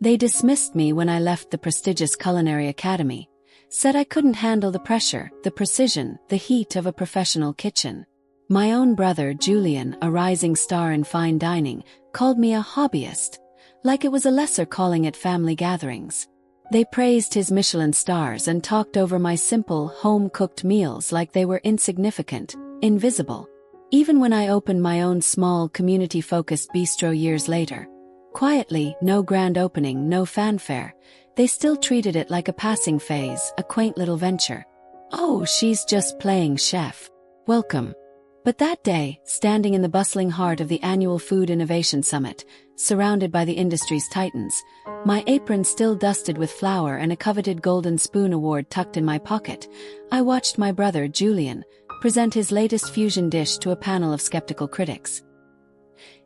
They dismissed me when I left the prestigious culinary academy, said I couldn't handle the pressure, the precision, the heat of a professional kitchen. My own brother, Julian, a rising star in fine dining, called me a hobbyist, like it was a lesser calling at family gatherings. They praised his Michelin stars and talked over my simple, home-cooked meals like they were insignificant, invisible. Even when I opened my own small, community-focused bistro years later, quietly, no grand opening, no fanfare, they still treated it like a passing phase, a quaint little venture. Oh, she's just playing chef. Welcome. But that day, standing in the bustling heart of the annual Food Innovation Summit, surrounded by the industry's titans, my apron still dusted with flour and a coveted Golden Spoon award tucked in my pocket, I watched my brother, Julian, present his latest fusion dish to a panel of skeptical critics.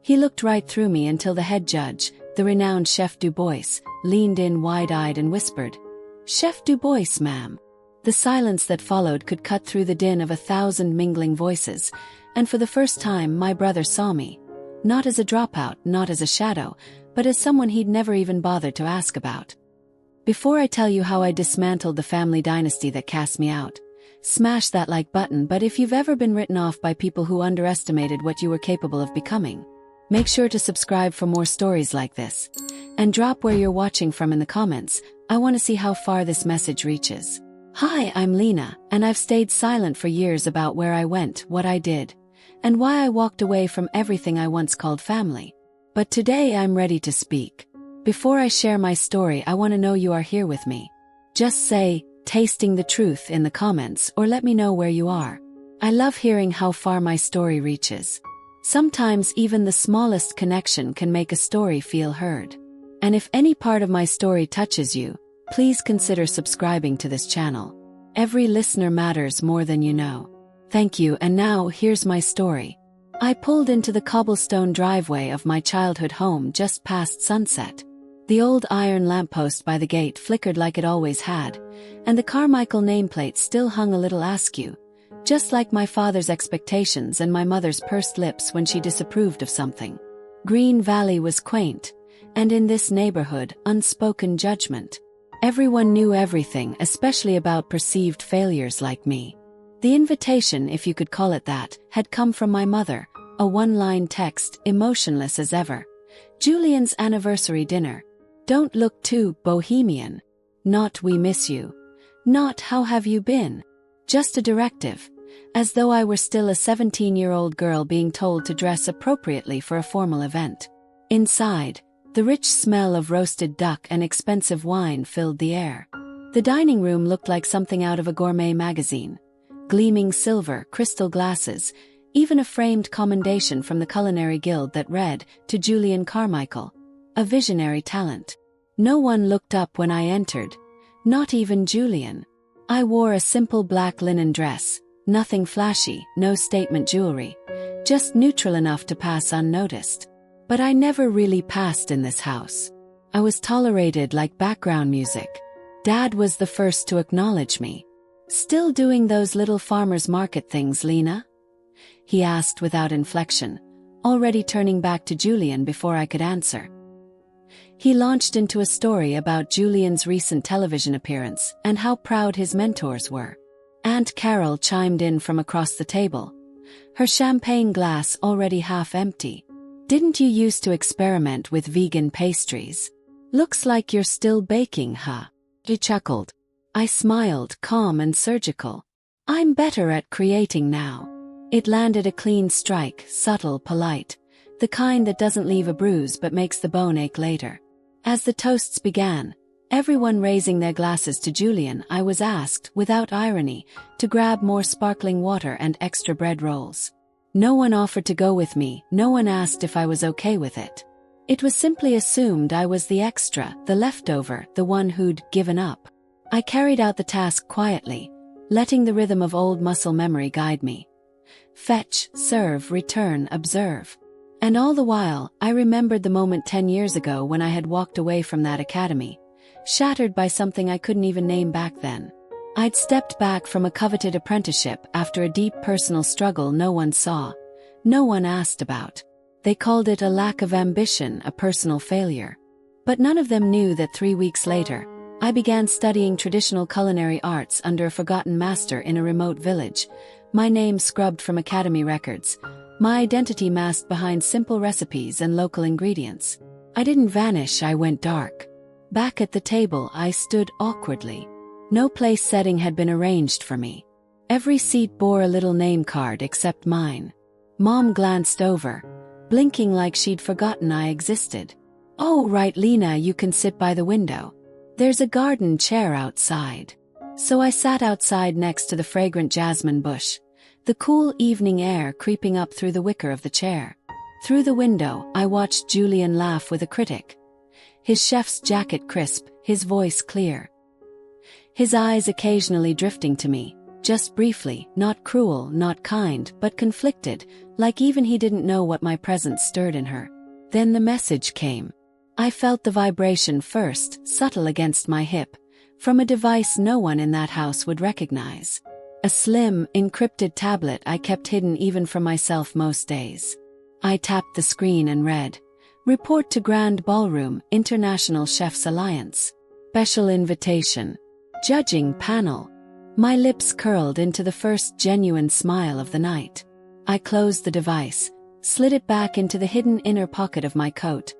He looked right through me until the head judge, the renowned Chef Du Bois, leaned in wide-eyed and whispered, "Chef Du Bois, ma'am." The silence that followed could cut through the din of 1,000 mingling voices, and for the first time my brother saw me, not as a dropout, not as a shadow, but as someone he'd never even bothered to ask about. Before I tell you how I dismantled the family dynasty that cast me out, smash that like button. But if you've ever been written off by people who underestimated what you were capable of becoming, make sure to subscribe for more stories like this, and drop where you're watching from in the comments. I want to see how far this message reaches. Hi, I'm Lena, and I've stayed silent for years about where I went, what I did, and why I walked away from everything I once called family. But today I'm ready to speak. Before I share my story, I want to know you are here with me. Just say, "Tasting the truth" in the comments, or let me know where you are. I love hearing how far my story reaches. Sometimes even the smallest connection can make a story feel heard. And if any part of my story touches you, please consider subscribing to this channel. Every listener matters more than you know. Thank you, and now here's my story. I pulled into the cobblestone driveway of my childhood home just past sunset. The old iron lamppost by the gate flickered like it always had, and the Carmichael nameplate still hung a little askew, just like my father's expectations and my mother's pursed lips when she disapproved of something. Green Valley was quaint, and in this neighborhood, unspoken judgment. Everyone knew everything, especially about perceived failures like me. The invitation, if you could call it that, had come from my mother, a one-line text, emotionless as ever. "Julian's anniversary dinner. Don't look too bohemian. Not we miss you. Not how have you been." Just a directive, as though I were still a 17-year-old girl being told to dress appropriately for a formal event. Inside, the rich smell of roasted duck and expensive wine filled the air. The dining room looked like something out of a gourmet magazine. Gleaming silver, crystal glasses, even a framed commendation from the Culinary Guild that read, "To Julian Carmichael, a visionary talent." No one looked up when I entered, not even Julian. I wore a simple black linen dress, nothing flashy, no statement jewelry, just neutral enough to pass unnoticed. But I never really passed in this house. I was tolerated like background music. Dad was the first to acknowledge me. "Still doing those little farmers market things, Lena?" he asked without inflection, already turning back to Julian before I could answer. He launched into a story about Julian's recent television appearance and how proud his mentors were. Aunt Carol chimed in from across the table, her champagne glass already half empty. "Didn't you used to experiment with vegan pastries? Looks like you're still baking, huh?" He chuckled. I smiled, calm and surgical. "I'm better at creating now." It landed a clean strike, subtle, polite, the kind that doesn't leave a bruise but makes the bone ache later. As the toasts began, everyone raising their glasses to Julian, I was asked, without irony, to grab more sparkling water and extra bread rolls. No one offered to go with me, no one asked if I was okay with it. It was simply assumed I was the extra, the leftover, the one who'd given up. I carried out the task quietly, letting the rhythm of old muscle memory guide me. Fetch, serve, return, observe. And all the while, I remembered the moment 10 years ago when I had walked away from that academy, shattered by something I couldn't even name back then. I'd stepped back from a coveted apprenticeship after a deep personal struggle no one saw, no one asked about. They called it a lack of ambition, a personal failure. But none of them knew that 3 weeks later, I began studying traditional culinary arts under a forgotten master in a remote village, my name scrubbed from academy records, my identity masked behind simple recipes and local ingredients. I didn't vanish, I went dark. Back at the table, I stood awkwardly. No place setting had been arranged for me. Every seat bore a little name card except mine. Mom glanced over, blinking like she'd forgotten I existed. "Oh, right, Lena, you can sit by the window. There's a garden chair outside." So I sat outside next to the fragrant jasmine bush, the cool evening air creeping up through the wicker of the chair. Through the window, I watched Julian laugh with a critic. His chef's jacket crisp, his voice clear. His eyes occasionally drifting to me, just briefly, not cruel, not kind, but conflicted, like even he didn't know what my presence stirred in her. Then the message came. I felt the vibration first, subtle against my hip, from a device no one in that house would recognize. A slim, encrypted tablet I kept hidden even from myself most days. I tapped the screen and read, "Report to Grand Ballroom, International Chefs Alliance. Special invitation. Judging panel." My lips curled into the first genuine smile of the night. I closed the device, slid it back into the hidden inner pocket of my coat,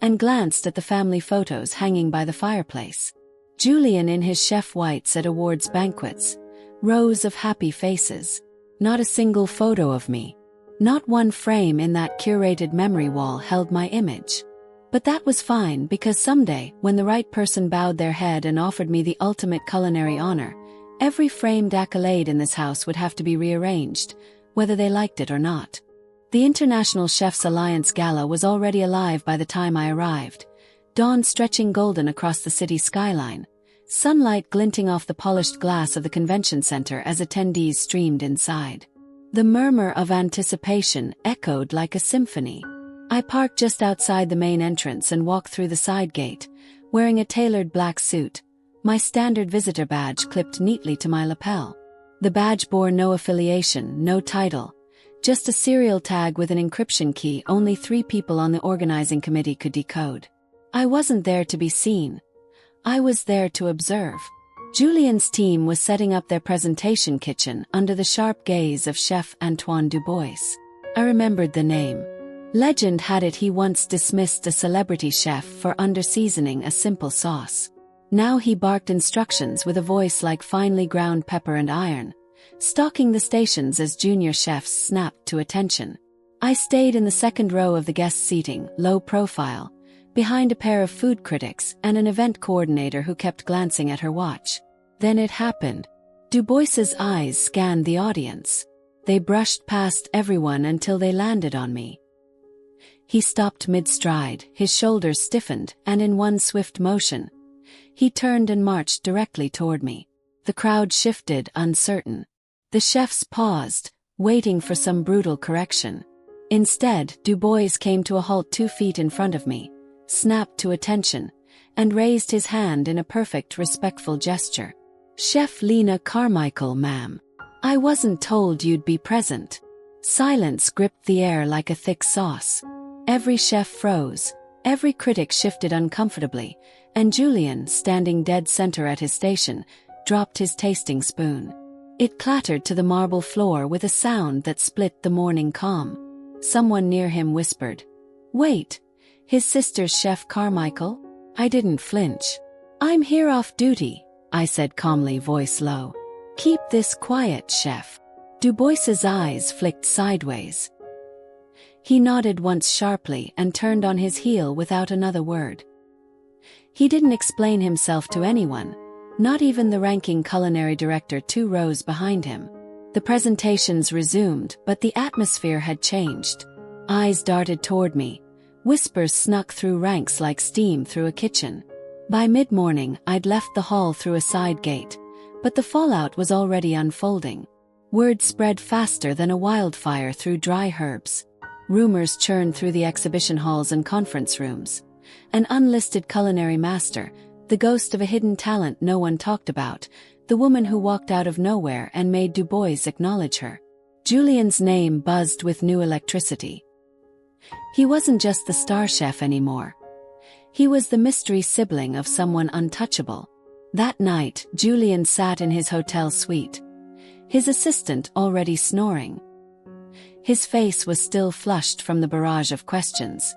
and glanced at the family photos hanging by the fireplace. Julian in his chef whites at awards banquets, rows of happy faces. Not a single photo of me. Not one frame in that curated memory wall held my image. But that was fine because someday, when the right person bowed their head and offered me the ultimate culinary honor, every framed accolade in this house would have to be rearranged, whether they liked it or not. The International Chefs Alliance Gala was already alive by the time I arrived, dawn stretching golden across the city skyline, sunlight glinting off the polished glass of the convention center as attendees streamed inside. The murmur of anticipation echoed like a symphony. I parked just outside the main entrance and walked through the side gate, wearing a tailored black suit, my standard visitor badge clipped neatly to my lapel. The badge bore no affiliation, no title, just a serial tag with an encryption key only 3 people on the organizing committee could decode. I wasn't there to be seen. I was there to observe. Julian's team was setting up their presentation kitchen under the sharp gaze of Chef Antoine Dubois. I remembered the name. Legend had it he once dismissed a celebrity chef for under-seasoning a simple sauce. Now he barked instructions with a voice like finely ground pepper and iron, stalking the stations as junior chefs snapped to attention. I stayed in the second row of the guest seating, low profile, behind a pair of food critics and an event coordinator who kept glancing at her watch. Then it happened. Dubois's eyes scanned the audience. They brushed past everyone until they landed on me. He stopped mid-stride, his shoulders stiffened, and in one swift motion, he turned and marched directly toward me. The crowd shifted, uncertain. The chefs paused, waiting for some brutal correction. Instead, Dubois came to a halt 2 feet in front of me, snapped to attention, and raised his hand in a perfect, respectful gesture. "Chef Lena Carmichael, ma'am. I wasn't told you'd be present." Silence gripped the air like a thick sauce. Every chef froze, every critic shifted uncomfortably, and Julian, standing dead center at his station, dropped his tasting spoon. It clattered to the marble floor with a sound that split the morning calm. Someone near him whispered, "Wait, his sister's Chef Carmichael?" I didn't flinch. "I'm here off duty," I said calmly, voice low. "Keep this quiet, chef." Dubois's eyes flicked sideways. He nodded once sharply and turned on his heel without another word. He didn't explain himself to anyone, not even the ranking culinary director 2 rows behind him. The presentations resumed, but the atmosphere had changed. Eyes darted toward me. Whispers snuck through ranks like steam through a kitchen. By mid-morning, I'd left the hall through a side gate, but the fallout was already unfolding. Word spread faster than a wildfire through dry herbs. Rumors churned through the exhibition halls and conference rooms. An unlisted culinary master, the ghost of a hidden talent no one talked about, the woman who walked out of nowhere and made Dubois acknowledge her. Julian's name buzzed with new electricity. He wasn't just the star chef anymore. He was the mystery sibling of someone untouchable. That night, Julian sat in his hotel suite, his assistant already snoring. His face was still flushed from the barrage of questions.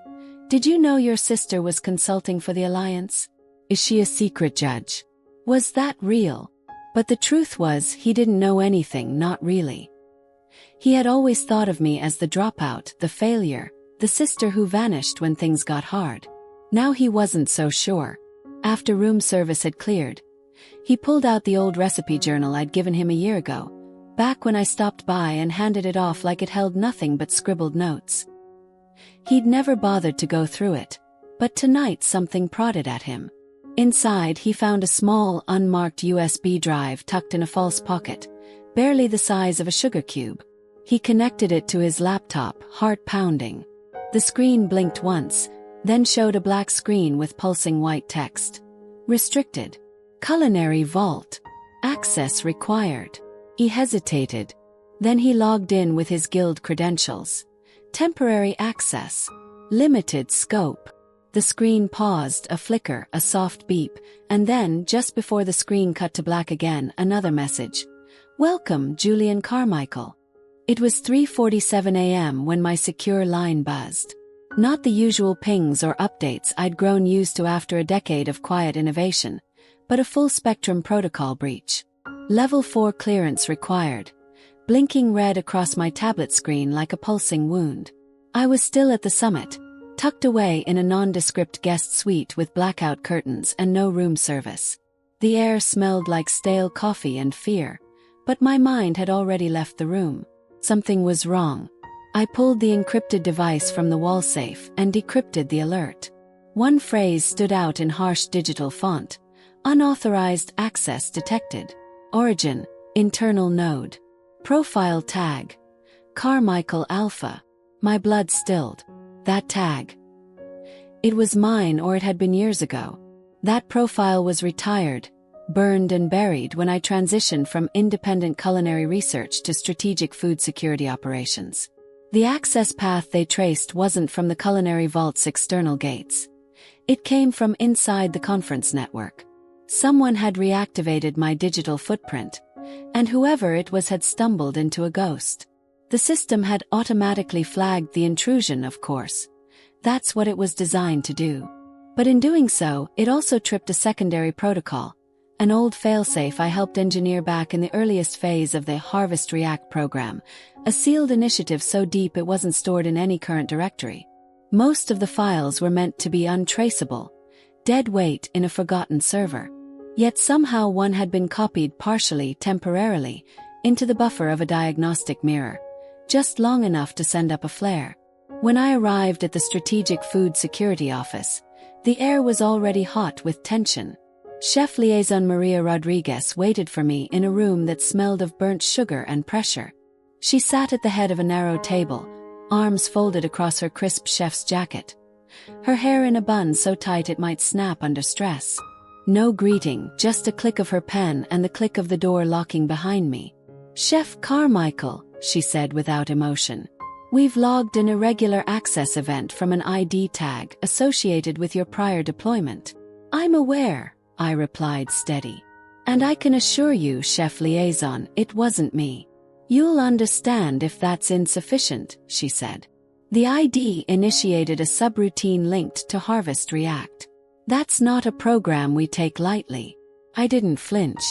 Did you know your sister was consulting for the alliance? Is she a secret judge? Was that real? But the truth was, he didn't know anything, not really. He had always thought of me as the dropout, the failure, the sister who vanished when things got hard. Now he wasn't so sure. After room service had cleared, he pulled out the old recipe journal I'd given him a year ago, back when I stopped by, and handed it off like it held nothing but scribbled notes. He'd never bothered to go through it, but tonight something prodded at him. Inside, he found a small, unmarked USB drive tucked in a false pocket, barely the size of a sugar cube. He connected it to his laptop, heart pounding. The screen blinked once, then showed a black screen with pulsing white text. Restricted. Culinary vault. Access required. He hesitated. Then he logged in with his guild credentials. Temporary access. Limited scope. The screen paused, a flicker, a soft beep, and then, just before the screen cut to black again, another message. Welcome, Julian Carmichael. It was 3:47 a.m. when my secure line buzzed. Not the usual pings or updates I'd grown used to after a decade of quiet innovation, but a full-spectrum protocol breach. Level 4 clearance required. Blinking red across my tablet screen like a pulsing wound. I was still at the summit, tucked away in a nondescript guest suite with blackout curtains and no room service. The air smelled like stale coffee and fear, but my mind had already left the room. Something was wrong. I pulled the encrypted device from the wall safe and decrypted the alert. One phrase stood out in harsh digital font. Unauthorized access detected. Origin, internal node. Profile tag. Carmichael Alpha. My blood stilled. That tag. It was mine, or it had been years ago. That profile was retired, burned and buried when I transitioned from independent culinary research to strategic food security operations. The access path they traced wasn't from the culinary vault's external gates. It came from inside the conference network. Someone had reactivated my digital footprint, and whoever it was had stumbled into a ghost. The system had automatically flagged the intrusion, of course. That's what it was designed to do. But in doing so, it also tripped a secondary protocol, an old failsafe I helped engineer back in the earliest phase of the Harvest React program, a sealed initiative so deep it wasn't stored in any current directory. Most of the files were meant to be untraceable, dead weight in a forgotten server. Yet somehow one had been copied partially, temporarily, into the buffer of a diagnostic mirror, just long enough to send up a flare. When I arrived at the Strategic Food Security Office, the air was already hot with tension. Chef Liaison Maria Rodriguez waited for me in a room that smelled of burnt sugar and pressure. She sat at the head of a narrow table, arms folded across her crisp chef's jacket. Her hair in a bun so tight it might snap under stress. No greeting, just a click of her pen and the click of the door locking behind me. "Chef Carmichael," she said without emotion. "We've logged an irregular access event from an ID tag associated with your prior deployment." "I'm aware," I replied, steady. "And I can assure you, Chef Liaison, it wasn't me." "You'll understand if that's insufficient," she said. "The ID initiated a subroutine linked to Harvest React. That's not a program we take lightly." I didn't flinch.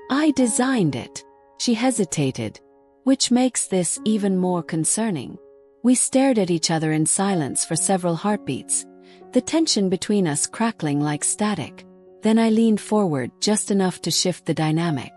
"I designed it." She hesitated. "Which makes this even more concerning." We stared at each other in silence for several heartbeats, the tension between us crackling like static. Then I leaned forward just enough to shift the dynamic.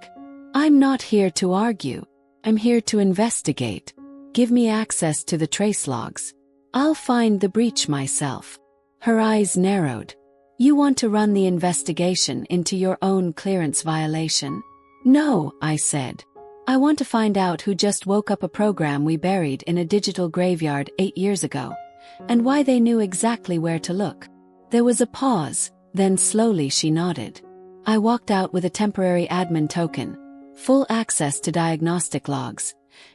"I'm not here to argue. I'm here to investigate. Give me access to the trace logs. I'll find the breach myself." Her eyes narrowed. "You want to run the investigation into your own clearance violation?" "No," I said. "I want to find out who just woke up a program we buried in a digital graveyard 8 years ago, and why they knew exactly where to look." There was a pause, then slowly she nodded. I walked out with a temporary admin token, full access to diagnostic logs,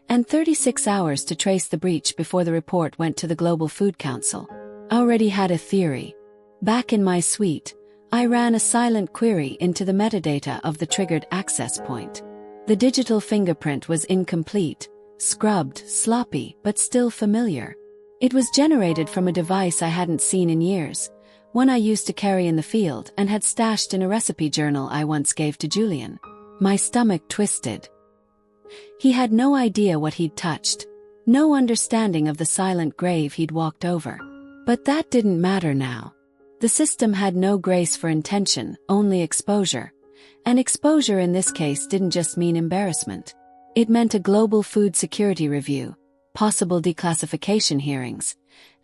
and 36 hours to trace the breach before the report went to the Global Food Council. I already had a theory. Back in my suite, I ran a silent query into the metadata of the triggered access point. The digital fingerprint was incomplete, scrubbed, sloppy, but still familiar. It was generated from a device I hadn't seen in years, one I used to carry in the field and had stashed in a recipe journal I once gave to Julian. My stomach twisted. He had no idea what he'd touched, no understanding of the silent grave he'd walked over. But that didn't matter now. The system had no grace for intention, only exposure. And exposure in this case didn't just mean embarrassment. It meant a global food security review, possible declassification hearings,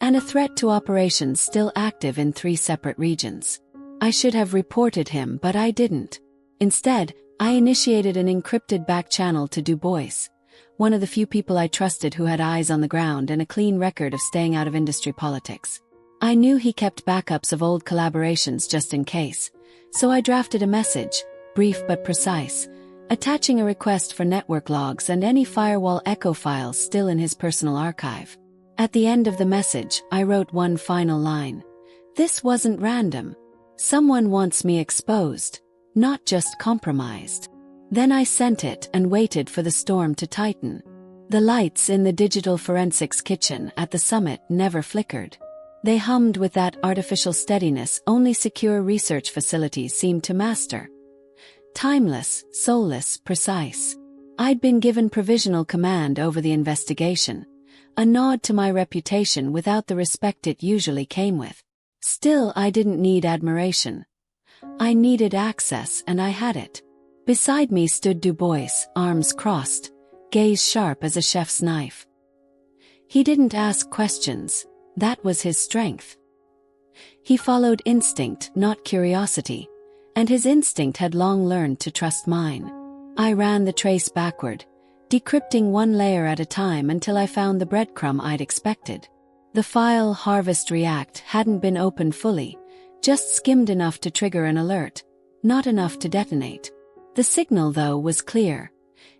and a threat to operations still active in 3 separate regions. I should have reported him, but I didn't. Instead, I initiated an encrypted back channel to Du Bois, one of the few people I trusted who had eyes on the ground and a clean record of staying out of industry politics. I knew he kept backups of old collaborations just in case, so I drafted a message, brief but precise, attaching a request for network logs and any firewall echo files still in his personal archive. At the end of the message, I wrote one final line. This wasn't random. Someone wants me exposed, not just compromised. Then I sent it and waited for the storm to tighten. The lights in the digital forensics kitchen at the summit never flickered. They hummed with that artificial steadiness only secure research facilities seem to master. Timeless, soulless, precise. I'd been given provisional command over the investigation, a nod to my reputation without the respect it usually came with. Still, I didn't need admiration. I needed access, and I had it. Beside me stood Du Bois, arms crossed, gaze sharp as a chef's knife. He didn't ask questions. That was his strength. He followed instinct, not curiosity, and his instinct had long learned to trust mine. I ran the trace backward, decrypting one layer at a time until I found the breadcrumb I'd expected. The file Harvest React hadn't been opened fully, just skimmed enough to trigger an alert, not enough to detonate. The signal, though, was clear.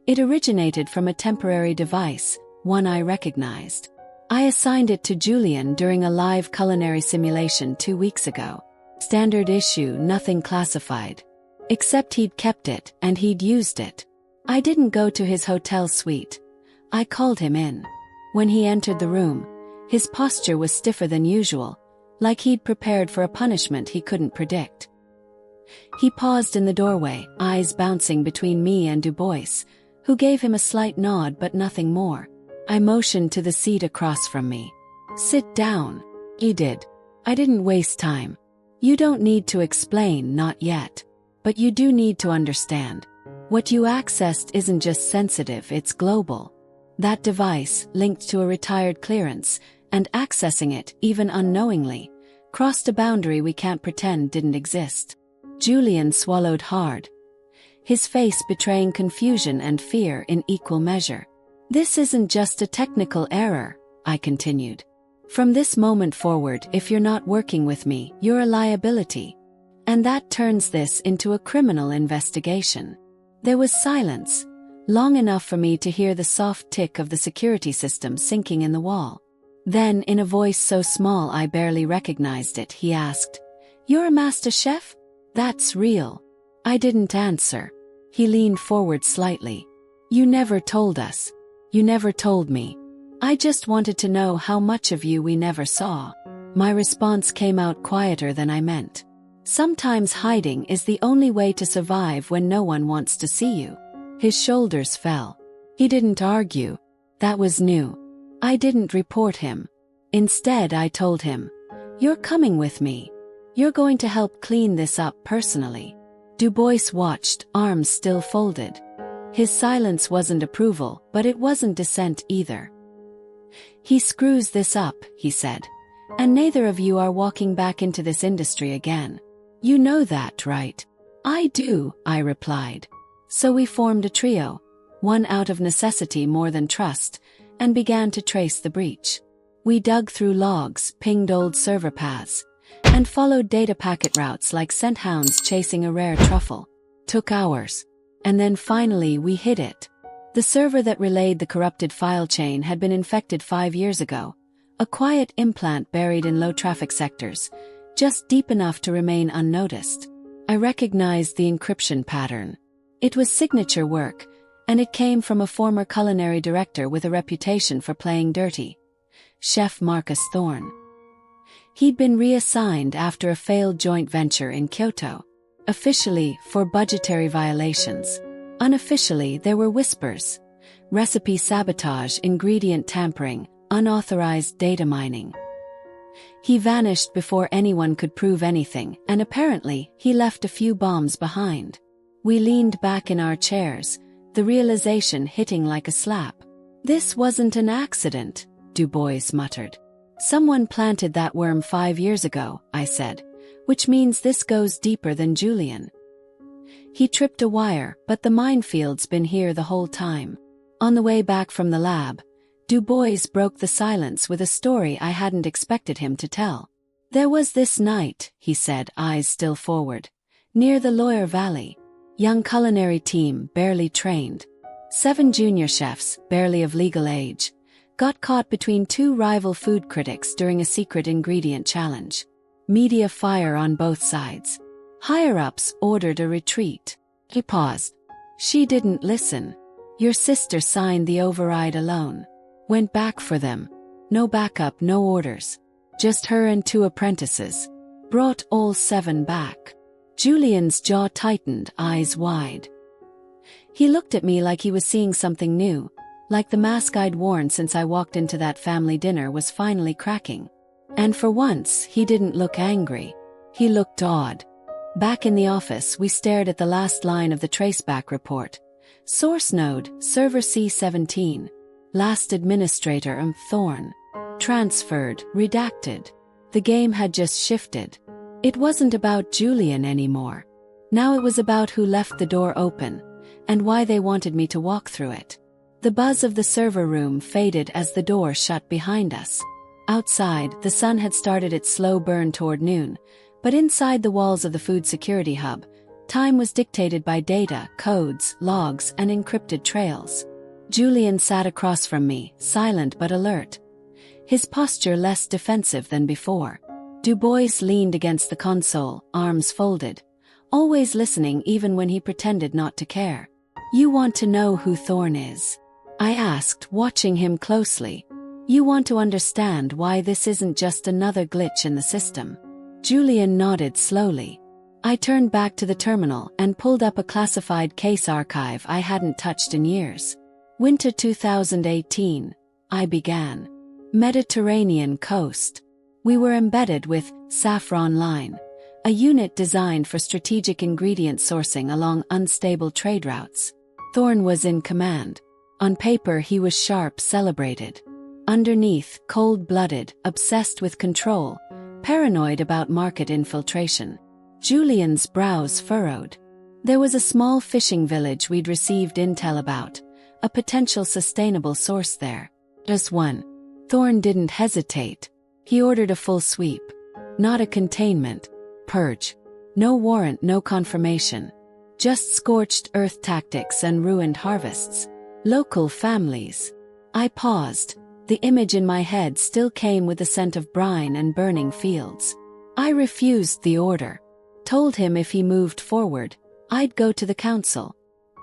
It originated from a temporary device, one I recognized. I assigned it to Julian during a live culinary simulation 2 weeks ago. Standard issue, nothing classified. Except he'd kept it, and he'd used it. I didn't go to his hotel suite. I called him in. When he entered the room, his posture was stiffer than usual, like he'd prepared for a punishment he couldn't predict. He paused in the doorway, eyes bouncing between me and Du Bois, who gave him a slight nod but nothing more. I motioned to the seat across from me. Sit down. He did. I didn't waste time. You don't need to explain, not yet. But you do need to understand. What you accessed isn't just sensitive, it's global. That device, linked to a retired clearance, and accessing it, even unknowingly, crossed a boundary we can't pretend didn't exist. Julian swallowed hard, his face betraying confusion and fear in equal measure. This isn't just a technical error, I continued. From this moment forward, if you're not working with me, you're a liability. And that turns this into a criminal investigation. There was silence, long enough for me to hear the soft tick of the security system sinking in the wall. Then, in a voice so small I barely recognized it, he asked, "You're a master chef? That's real." I didn't answer. He leaned forward slightly. "You never told us. You never told me. I just wanted to know how much of you we never saw." My response came out quieter than I meant. Sometimes hiding is the only way to survive when no one wants to see you. His shoulders fell. He didn't argue. That was new. I didn't report him. Instead, I told him, "You're coming with me. You're going to help clean this up personally." Du Bois watched, arms still folded. His silence wasn't approval, but it wasn't dissent either. "He screws this up," he said, "and neither of you are walking back into this industry again. You know that, right?" "I do," I replied. So we formed a trio, one out of necessity more than trust, and began to trace the breach. We dug through logs, pinged old server paths, and followed data packet routes like scent hounds chasing a rare truffle. Took hours. And then finally we hit it. The server that relayed the corrupted file chain had been infected 5 years ago, a quiet implant buried in low-traffic sectors, just deep enough to remain unnoticed. I recognized the encryption pattern. It was signature work, and it came from a former culinary director with a reputation for playing dirty. Chef Marcus Thorne. He'd been reassigned after a failed joint venture in Kyoto. Officially, for budgetary violations. Unofficially, there were whispers. Recipe sabotage, ingredient tampering, unauthorized data mining. He vanished before anyone could prove anything, and apparently, he left a few bombs behind. We leaned back in our chairs, the realization hitting like a slap. This wasn't an accident, Du Bois muttered. Someone planted that worm 5 years ago, I said, which means this goes deeper than Julian. He tripped a wire, but the minefield's been here the whole time. On the way back from the lab, Du Bois broke the silence with a story I hadn't expected him to tell. There was this night, he said, eyes still forward, near the Loire Valley. Young culinary team, barely trained. 7 junior chefs, barely of legal age, got caught between 2 rival food critics during a secret ingredient challenge. Media fire on both sides. Higher-ups ordered a retreat. He paused. She didn't listen. Your sister signed the override alone. Went back for them. No backup, no orders. Just her and 2 apprentices. Brought all 7 back. Julian's jaw tightened, eyes wide. He looked at me like he was seeing something new, like the mask I'd worn since I walked into that family dinner was finally cracking. And for once, he didn't look angry. He looked awed. Back in the office, we stared at the last line of the traceback report. Source node, server C17. Last administrator, Thorne. Transferred, redacted. The game had just shifted. It wasn't about Julian anymore. Now it was about who left the door open, and why they wanted me to walk through it. The buzz of the server room faded as the door shut behind us. Outside, the sun had started its slow burn toward noon, but inside the walls of the food security hub, time was dictated by data, codes, logs, and encrypted trails. Julian sat across from me, silent but alert. His posture less defensive than before. Du Bois leaned against the console, arms folded, always listening even when he pretended not to care. You want to know who Thorne is? I asked, watching him closely. You want to understand why this isn't just another glitch in the system? Julian nodded slowly. I turned back to the terminal and pulled up a classified case archive I hadn't touched in years. Winter 2018, I began. Mediterranean coast. We were embedded with Saffron Line, a unit designed for strategic ingredient sourcing along unstable trade routes. Thorne was in command. On paper he was sharp, celebrated. Underneath, cold-blooded, obsessed with control, paranoid about market infiltration. Julian's brows furrowed. There was a small fishing village we'd received intel about, a potential sustainable source there. Just one. Thorne didn't hesitate. He ordered a full sweep. Not a containment. Purge. No warrant, no confirmation. Just scorched earth tactics and ruined harvests. Local families. I paused. The image in my head still came with the scent of brine and burning fields. I refused the order. Told him if he moved forward, I'd go to the council.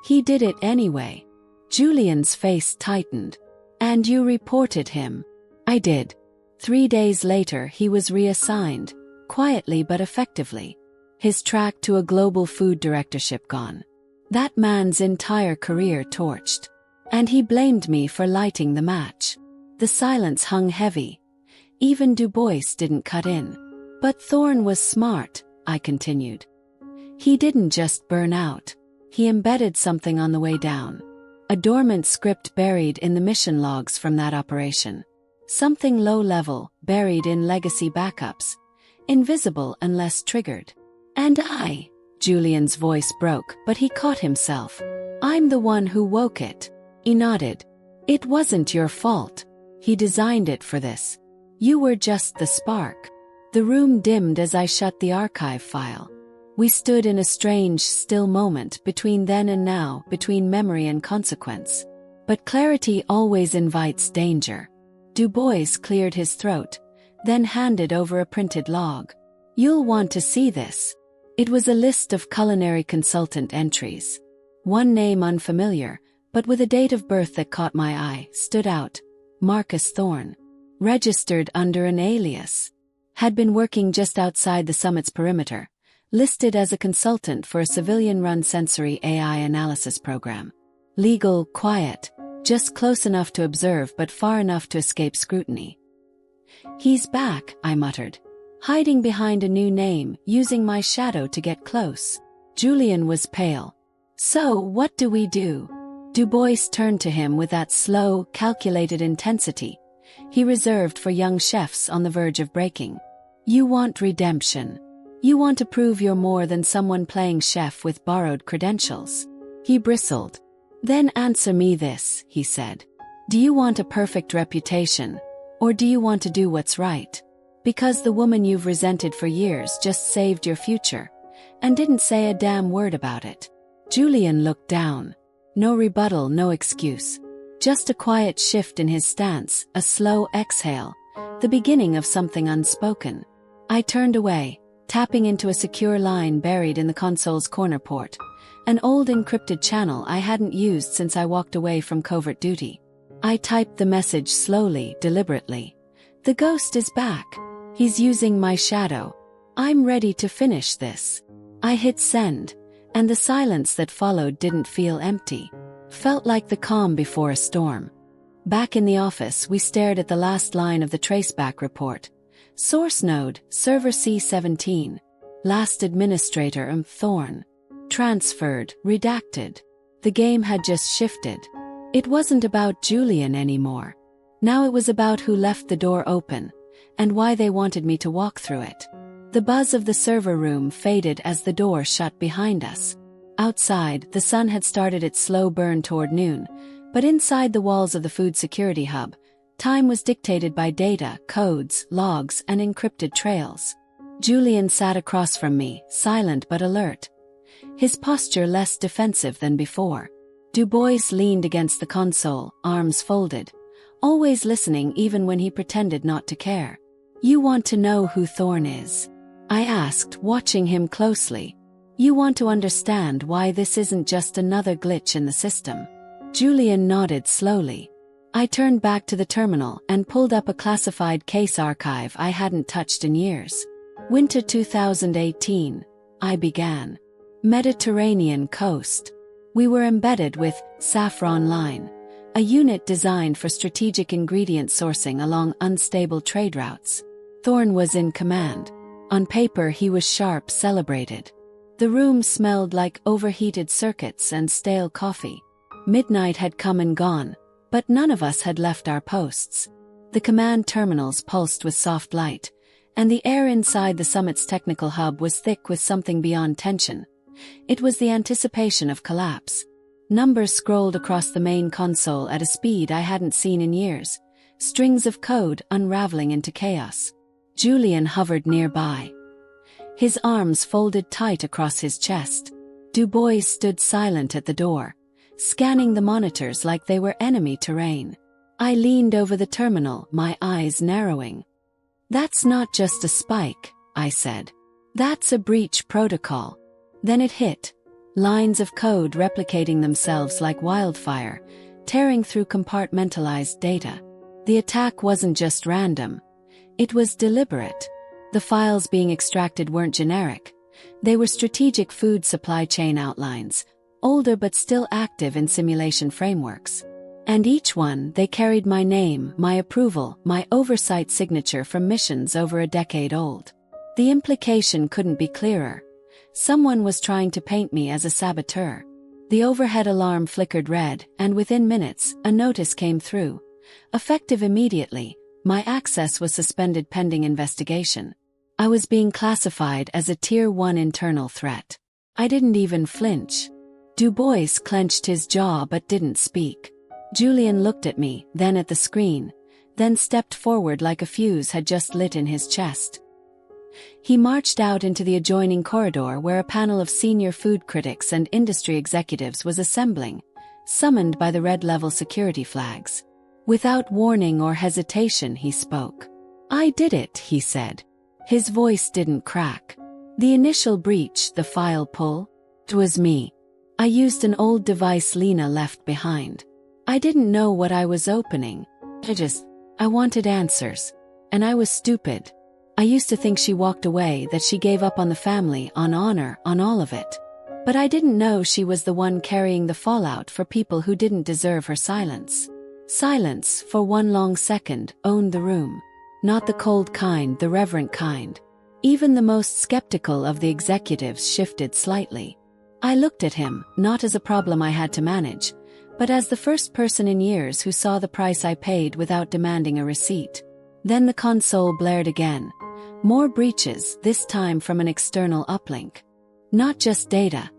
He did it anyway. Julian's face tightened. And you reported him? I did. 3 days later he was reassigned, quietly but effectively. His track to a global food directorship gone. That man's entire career torched. And he blamed me for lighting the match. The silence hung heavy. Even Du Bois didn't cut in. But Thorne was smart, I continued. He didn't just burn out. He embedded something on the way down. A dormant script buried in the mission logs from that operation. Something low-level, buried in legacy backups. Invisible unless triggered. And Julian's voice broke, but he caught himself. I'm the one who woke it. He nodded. It wasn't your fault. He designed it for this. You were just the spark. The room dimmed as I shut the archive file. We stood in a strange, still moment between then and now, between memory and consequence. But clarity always invites danger. Du Bois cleared his throat, then handed over a printed log. You'll want to see this. It was a list of culinary consultant entries. One name unfamiliar, but with a date of birth that caught my eye, stood out. Marcus Thorne. Registered under an alias. Had been working just outside the summit's perimeter. Listed as a consultant for a civilian-run sensory AI analysis program. Legal, quiet, just close enough to observe but far enough to escape scrutiny. He's back, I muttered. Hiding behind a new name, using my shadow to get close. Julian was pale. So, what do we do? Du Bois turned to him with that slow, calculated intensity he reserved for young chefs on the verge of breaking. You want redemption. You want to prove you're more than someone playing chef with borrowed credentials. He bristled. Then answer me this, he said. Do you want a perfect reputation, or do you want to do what's right? Because the woman you've resented for years just saved your future, and didn't say a damn word about it. Julian looked down. No rebuttal, no excuse. Just a quiet shift in his stance, a slow exhale, the beginning of something unspoken. I turned away, tapping into a secure line buried in the console's corner port, an old encrypted channel I hadn't used since I walked away from covert duty. I typed the message slowly, deliberately. The ghost is back. He's using my shadow. I'm ready to finish this. I hit send, and the silence that followed didn't feel empty. Felt like the calm before a storm. Back in the office, we stared at the last line of the traceback report. Source node, server C17. Last administrator, Thorne. Transferred, redacted. The game had just shifted. It wasn't about Julian anymore. Now it was about who left the door open, and why they wanted me to walk through it. The buzz of the server room faded as the door shut behind us. Outside, the sun had started its slow burn toward noon, but inside the walls of the food security hub, time was dictated by data, codes, logs, and encrypted trails. Julian sat across from me, silent but alert. His posture less defensive than before. Du Bois leaned against the console, arms folded, always listening even when he pretended not to care. You want to know who Thorne is? I asked, watching him closely. You want to understand why this isn't just another glitch in the system? Julian nodded slowly. I turned back to the terminal and pulled up a classified case archive I hadn't touched in years. Winter 2018, I began. Mediterranean coast. We were embedded with Saffron Line, a unit designed for strategic ingredient sourcing along unstable trade routes. Thorne was in command. On paper he was sharp, celebrated. The room smelled like overheated circuits and stale coffee. Midnight had come and gone, but none of us had left our posts. The command terminals pulsed with soft light, and the air inside the summit's technical hub was thick with something beyond tension. It was the anticipation of collapse. Numbers scrolled across the main console at a speed I hadn't seen in years, strings of code unraveling into chaos. Julian hovered nearby. His arms folded tight across his chest. Du Bois stood silent at the door, scanning the monitors like they were enemy terrain. I leaned over the terminal, my eyes narrowing. That's not just a spike, I said. That's a breach protocol. Then it hit. Lines of code replicating themselves like wildfire, tearing through compartmentalized data. The attack wasn't just random. It was deliberate. The files being extracted weren't generic. They were strategic food supply chain outlines, older but still active in simulation frameworks. And each one, they carried my name, my approval, my oversight signature from missions over a decade old. The implication couldn't be clearer. Someone was trying to paint me as a saboteur. The overhead alarm flickered red, and within minutes, a notice came through. Effective immediately, my access was suspended pending investigation. I was being classified as a Tier 1 internal threat. I didn't even flinch. Du Bois clenched his jaw but didn't speak. Julian looked at me, then at the screen, then stepped forward like a fuse had just lit in his chest. He marched out into the adjoining corridor where a panel of senior food critics and industry executives was assembling, summoned by the red-level security flags. Without warning or hesitation, he spoke. I did it, he said. His voice didn't crack. The initial breach, the file pull? It was me. I used an old device Lena left behind. I didn't know what I was opening. I wanted answers. And I was stupid. I used to think she walked away, that she gave up on the family, on honor, on all of it. But I didn't know she was the one carrying the fallout for people who didn't deserve her silence. Silence, for one long second, owned the room. Not the cold kind, the reverent kind. Even the most skeptical of the executives shifted slightly. I looked at him, not as a problem I had to manage, but as the first person in years who saw the price I paid without demanding a receipt. Then the console blared again. More breaches, this time from an external uplink. Not just data.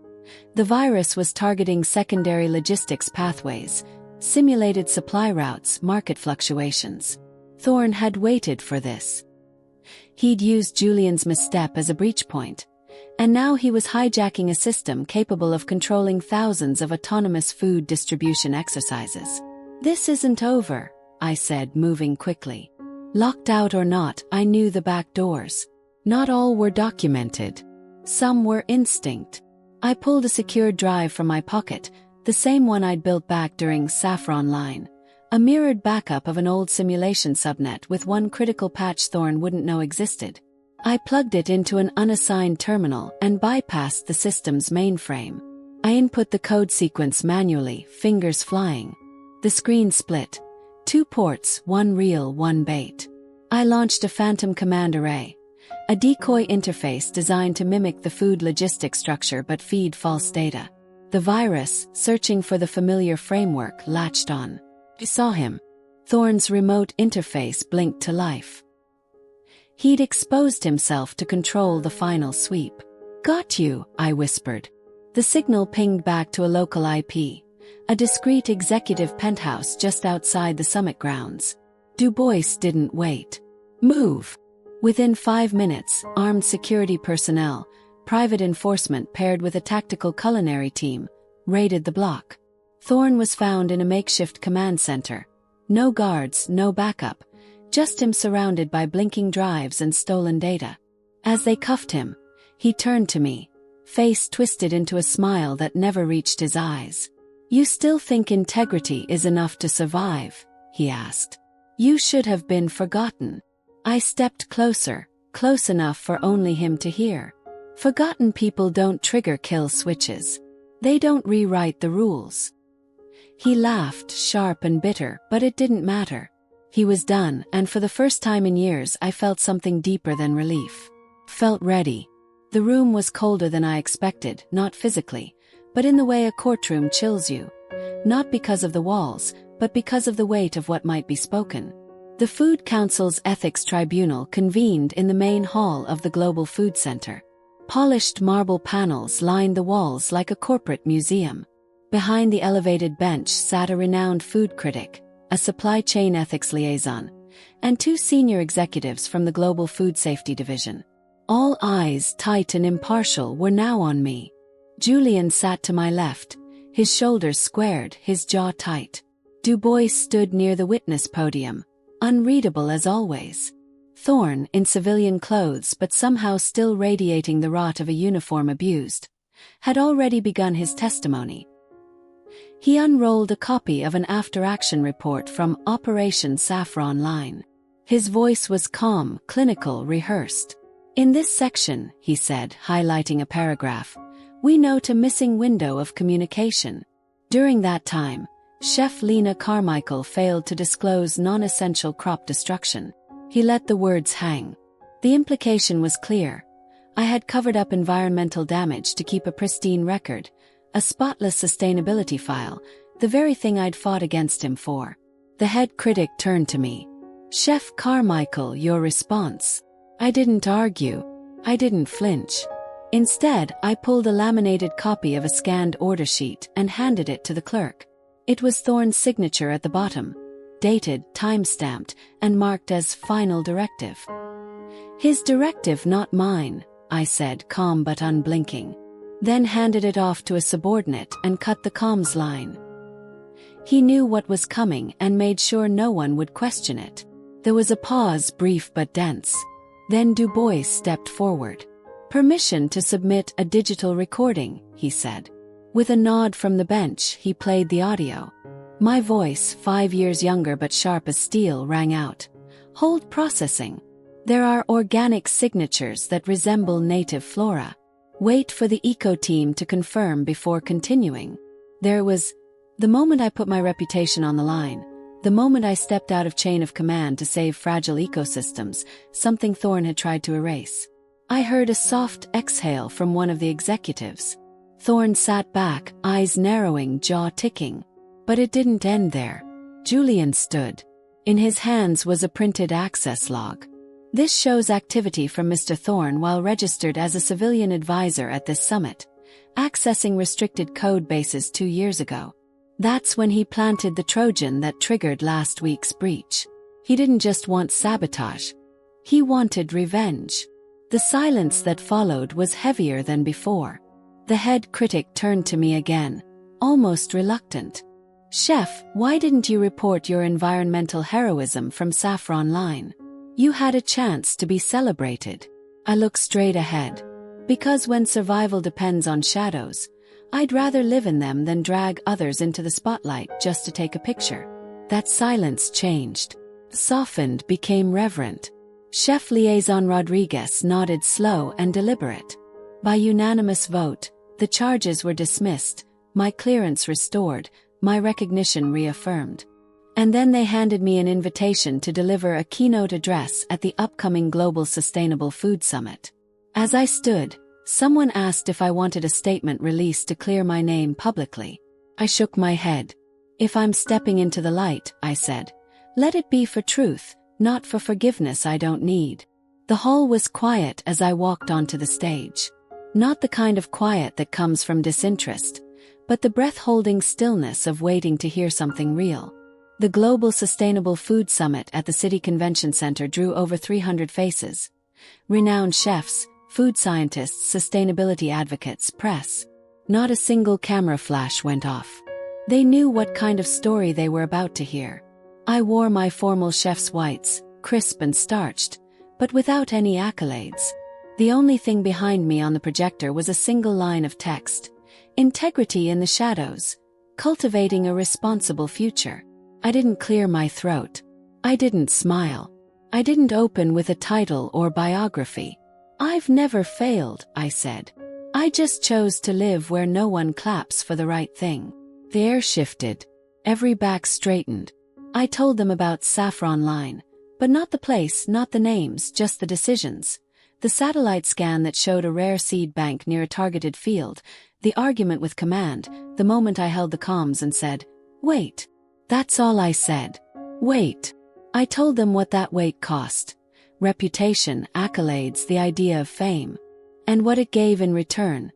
The virus was targeting secondary logistics pathways, simulated supply routes, market fluctuations. Thorne had waited for this. He'd used Julian's misstep as a breach point, and now he was hijacking a system capable of controlling thousands of autonomous food distribution exercises. This isn't over, I said, moving quickly. Locked out or not, I knew the back doors. Not all were documented. Some were instinct. I pulled a secure drive from my pocket, the same one I'd built back during Saffron Line. A mirrored backup of an old simulation subnet with one critical patch Thorne wouldn't know existed. I plugged it into an unassigned terminal and bypassed the system's mainframe. I input the code sequence manually, fingers flying. The screen split. 2 ports, one real, one bait. I launched a phantom command array. A decoy interface designed to mimic the food logistics structure but feed false data. The virus, searching for the familiar framework, latched on. I saw him. Thorne's remote interface blinked to life. He'd exposed himself to control the final sweep. Got you, I whispered. The signal pinged back to a local IP. A discreet executive penthouse just outside the summit grounds. Du Bois didn't wait. Move! Within 5 minutes, armed security personnel, private enforcement paired with a tactical culinary team, raided the block. Thorne was found in a makeshift command center. No guards, no backup, just him surrounded by blinking drives and stolen data. As they cuffed him, he turned to me, face twisted into a smile that never reached his eyes. You still think integrity is enough to survive? He asked. You should have been forgotten. I stepped closer, close enough for only him to hear. Forgotten people don't trigger kill switches. They don't rewrite the rules. He laughed, sharp and bitter, but it didn't matter. He was done, and for the first time in years I felt something deeper than relief. Felt ready. The room was colder than I expected, not physically, but in the way a courtroom chills you. Not because of the walls, but because of the weight of what might be spoken. The Food Council's Ethics Tribunal convened in the main hall of the Global Food Center. Polished marble panels lined the walls like a corporate museum. Behind the elevated bench sat a renowned food critic, a supply chain ethics liaison, and 2 senior executives from the Global Food Safety Division. All eyes, tight and impartial, were now on me. Julian sat to my left, his shoulders squared, his jaw tight. Du Bois stood near the witness podium, unreadable as always. Thorne, in civilian clothes but somehow still radiating the rot of a uniform abused, had already begun his testimony. He unrolled a copy of an after-action report from Operation Saffron Line. His voice was calm, clinical, rehearsed. In this section, he said, highlighting a paragraph, we note a missing window of communication. During that time, Chef Lena Carmichael failed to disclose non-essential crop destruction. He let the words hang. The implication was clear. I had covered up environmental damage to keep a pristine record, a spotless sustainability file, the very thing I'd fought against him for. The head critic turned to me. Chef Carmichael, your response? I didn't argue. I didn't flinch. Instead, I pulled a laminated copy of a scanned order sheet and handed it to the clerk. It was Thorne's signature at the bottom, dated, time-stamped, and marked as final directive. His directive, not mine, I said, calm but unblinking. Then handed it off to a subordinate and cut the comms line. He knew what was coming and made sure no one would question it. There was a pause, brief but dense. Then Du Bois stepped forward. "Permission to submit a digital recording," he said. With a nod from the bench, he played the audio. My voice, 5 years younger but sharp as steel, rang out. "Hold processing. There are organic signatures that resemble native flora. Wait for the eco team to confirm before continuing." There was the moment I put my reputation on the line, the moment I stepped out of chain of command to save fragile ecosystems, something Thorne had tried to erase. I heard a soft exhale from one of the executives. Thorne sat back, eyes narrowing, jaw ticking. But it didn't end there. Julian stood. In his hands was a printed access log. "This shows activity from Mr. Thorne while registered as a civilian advisor at this summit, accessing restricted code bases 2 years ago. That's when he planted the Trojan that triggered last week's breach. He didn't just want sabotage. He wanted revenge." The silence that followed was heavier than before. The head critic turned to me again, almost reluctant. "Chef, why didn't you report your environmental heroism from Saffron Line? You had a chance to be celebrated." I looked straight ahead. "Because when survival depends on shadows, I'd rather live in them than drag others into the spotlight just to take a picture." That silence changed. Softened, became reverent. Chef Liaison Rodriguez nodded, slow and deliberate. "By unanimous vote, the charges were dismissed, my clearance restored, my recognition reaffirmed. And then they handed me an invitation to deliver a keynote address at the upcoming Global Sustainable Food Summit." As I stood, someone asked if I wanted a statement released to clear my name publicly. I shook my head. "If I'm stepping into the light," I said, "let it be for truth, not for forgiveness I don't need." The hall was quiet as I walked onto the stage. Not the kind of quiet that comes from disinterest, but the breath-holding stillness of waiting to hear something real. The Global Sustainable Food Summit at the City Convention Center drew over 300 faces. Renowned chefs, food scientists, sustainability advocates, press. Not a single camera flash went off. They knew what kind of story they were about to hear. I wore my formal chef's whites, crisp and starched, but without any accolades. The only thing behind me on the projector was a single line of text. "Integrity in the shadows. Cultivating a responsible future." I didn't clear my throat. I didn't smile. I didn't open with a title or biography. "I've never failed," I said. "I just chose to live where no one claps for the right thing." The air shifted. Every back straightened. I told them about Saffron Line, but not the place, not the names, just the decisions. The satellite scan that showed a rare seed bank near a targeted field, the argument with command, the moment I held the comms and said, "Wait." That's all I said. Wait. I told them what that wait cost. Reputation, accolades, the idea of fame. And what it gave in return.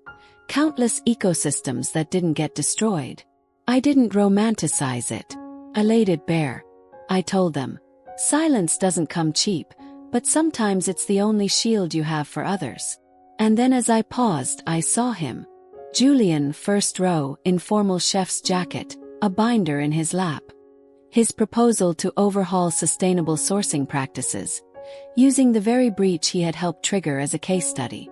Countless ecosystems that didn't get destroyed. I didn't romanticize it. I laid it bare. I told them, silence doesn't come cheap, but sometimes it's the only shield you have for others. And then as I paused, I saw him. Julian, first row, informal chef's jacket, a binder in his lap. His proposal to overhaul sustainable sourcing practices, using the very breach he had helped trigger as a case study.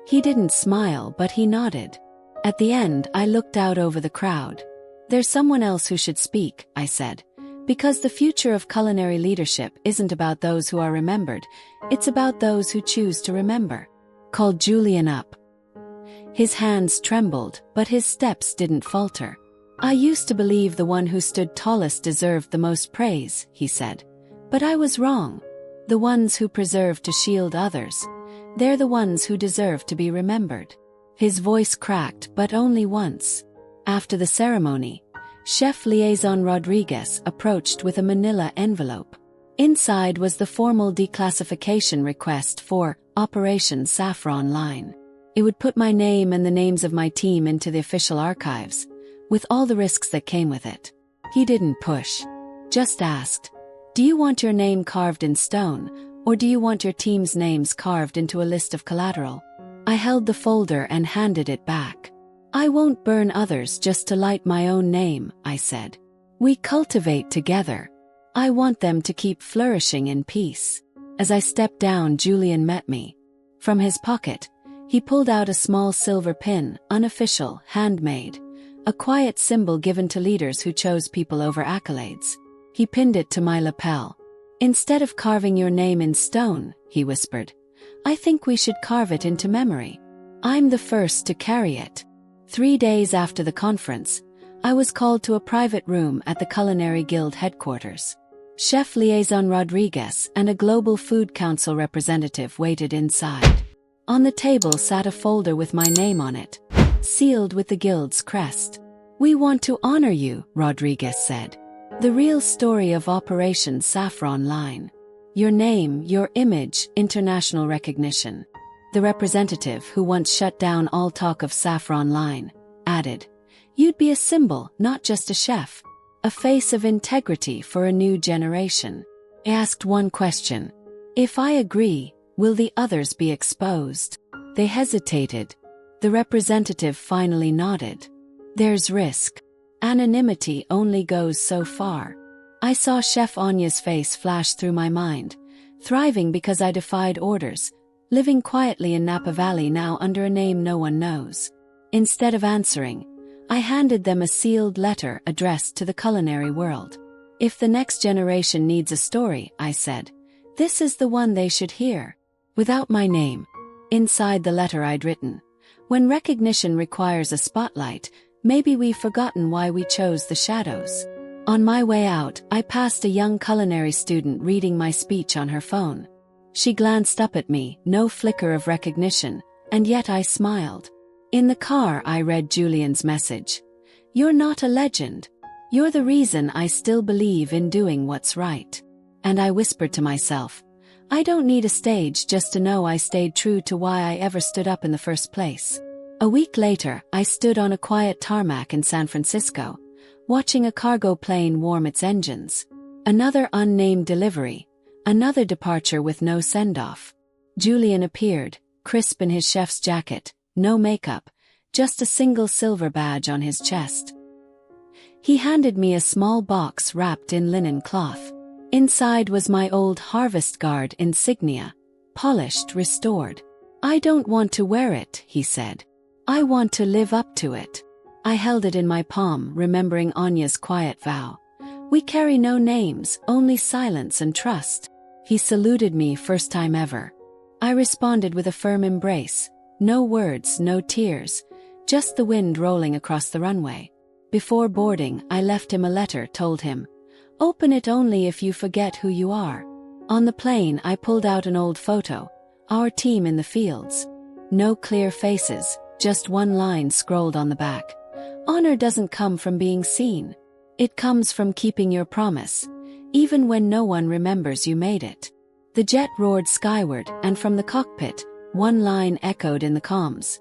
He didn't smile, but he nodded. At the end, I looked out over the crowd. "There's someone else who should speak," I said, "because the future of culinary leadership isn't about those who are remembered, it's about those who choose to remember." Called Julian up. His hands trembled, but his steps didn't falter. "I used to believe the one who stood tallest deserved the most praise," he said. "But I was wrong. The ones who preserve to shield others, they're the ones who deserve to be remembered." His voice cracked, but only once. After the ceremony, Chef Liaison Rodriguez approached with a manila envelope. Inside was the formal declassification request for Operation Saffron Line. It would put my name and the names of my team into the official archives, with all the risks that came with it. He didn't push. Just asked, "Do you want your name carved in stone, or do you want your team's names carved into a list of collateral?" I held the folder and handed it back. "I won't burn others just to light my own name," I said. "We cultivate together. I want them to keep flourishing in peace." As I stepped down, Julian met me. From his pocket, he pulled out a small silver pin, unofficial, handmade, a quiet symbol given to leaders who chose people over accolades. He pinned it to my lapel. "Instead of carving your name in stone," he whispered, "I think we should carve it into memory. I'm the first to carry it." 3 days after the conference, I was called to a private room at the Culinary Guild headquarters. Chef Liaison Rodriguez and a Global Food Council representative waited inside. On the table sat a folder with my name on it, sealed with the Guild's crest. "We want to honor you," Rodriguez said. "The real story of Operation Saffron Line. Your name, your image, international recognition." The representative, who once shut down all talk of Saffron Line, added, "You'd be a symbol, not just a chef. A face of integrity for a new generation." I asked one question. "If I agree, will the others be exposed?" They hesitated. The representative finally nodded. "There's risk. Anonymity only goes so far." I saw Chef Anya's face flash through my mind, thriving because I defied orders, living quietly in Napa Valley now under a name no one knows. Instead of answering, I handed them a sealed letter addressed to the culinary world. "If the next generation needs a story," I said, "this is the one they should hear." Without my name. Inside the letter I'd written, "When recognition requires a spotlight, maybe we've forgotten why we chose the shadows." On my way out, I passed a young culinary student reading my speech on her phone. She glanced up at me, no flicker of recognition, and yet I smiled. In the car, I read Julian's message. "You're not a legend. You're the reason I still believe in doing what's right." And I whispered to myself, I don't need a stage just to know I stayed true to why I ever stood up in the first place. A week later, I stood on a quiet tarmac in San Francisco, watching a cargo plane warm its engines. Another unnamed delivery, another departure with no send-off. Julian appeared, crisp in his chef's jacket, no makeup, just a single silver badge on his chest. He handed me a small box wrapped in linen cloth. Inside was my old Harvest Guard insignia, polished, restored. "I don't want to wear it," he said. "I want to live up to it." I held it in my palm, remembering Anya's quiet vow. "We carry no names, only silence and trust." He saluted me, first time ever. I responded with a firm embrace. No words, no tears, just the wind rolling across the runway. Before boarding, I left him a letter, told him, "Open it only if you forget who you are." On the plane, I pulled out an old photo, our team in the fields. No clear faces, just one line scrolled on the back. "Honor doesn't come from being seen. It comes from keeping your promise, even when no one remembers you made it." The jet roared skyward, and from the cockpit, one line echoed in the comms.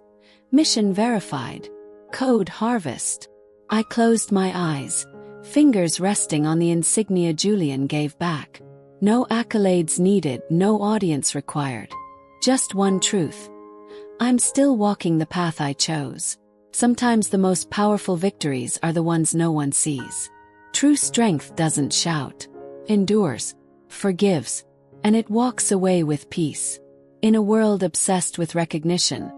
"Mission verified. Code Harvest." I closed my eyes, fingers resting on the insignia Julian gave back. No accolades needed, no audience required. Just one truth. I'm still walking the path I chose. Sometimes the most powerful victories are the ones no one sees. True strength doesn't shout, endures, forgives, and it walks away with peace. In a world obsessed with recognition,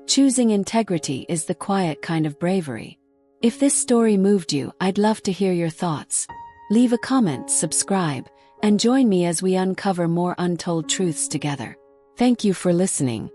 choosing integrity is the quiet kind of bravery. If this story moved you, I'd love to hear your thoughts. Leave a comment, subscribe, and join me as we uncover more untold truths together. Thank you for listening.